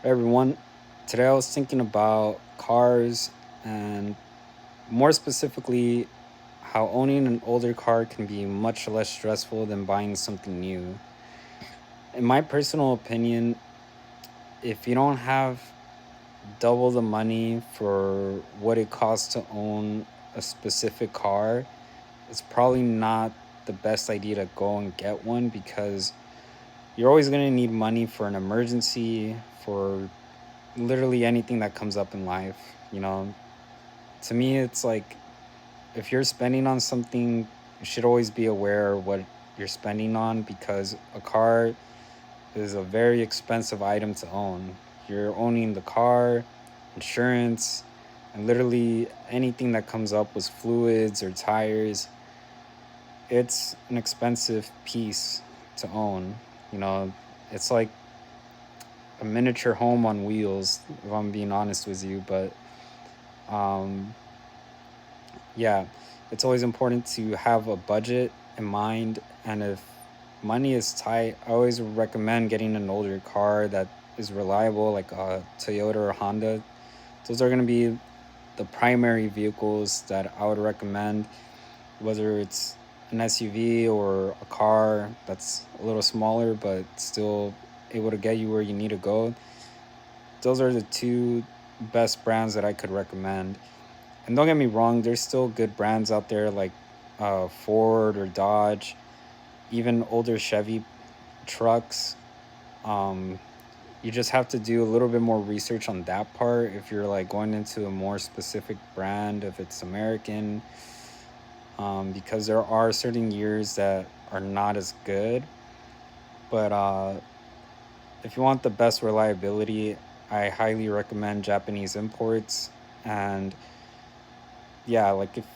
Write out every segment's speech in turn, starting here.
Hey everyone, today I was thinking about cars and more specifically how owning an older car can be much less stressful than buying something new. In my personal opinion, if you don't have double the money for what it costs to own a specific car, it's probably not the best idea to go and get one because you're always going to need money for an emergency, for literally anything that comes up in life. You know, to me, it's like if you're spending on something, you should always be aware of what you're spending on because a car is a very expensive item to own. You're owning the car, insurance, and literally anything that comes up with fluids or tires. It's an expensive piece to own. You know, it's like a miniature home on wheels, if I'm being honest with you. But um, yeah, it's always important to have a budget in mind. And if money is tight, I always recommend getting an older car that is reliable, like a Toyota or Honda. Those are going to be the primary vehicles that I would recommend, whether it's an SUV or a car that's a little smaller but still able to get you where you need to go. Those are the two best brands that I could recommend. And don't get me wrong, there's still good brands out there like Ford or Dodge, even older Chevy trucks. Um, you just have to do a little bit more research on that part if you're like going into a more specific brand, if it's American, because there are certain years that are not as good. But if you want the best reliability, I highly recommend Japanese imports. And yeah, like if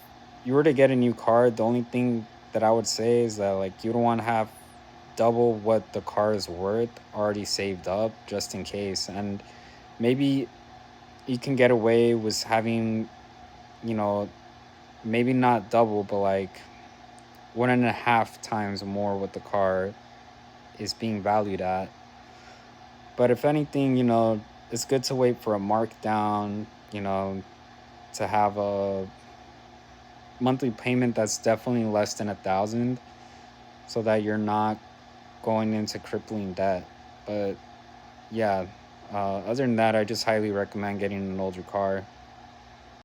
you were to get a new car, the only thing that I would say is that like you don't want to have double what the car is worth already saved up just in case. And maybe you can get away with having, you know, maybe not double, but like 1.5 times more what the car is being valued at. But if anything, it's good to wait for a markdown, to have a monthly payment that's definitely less than 1,000 so that you're not going into crippling debt. But yeah, other than that, I just highly recommend getting an older car.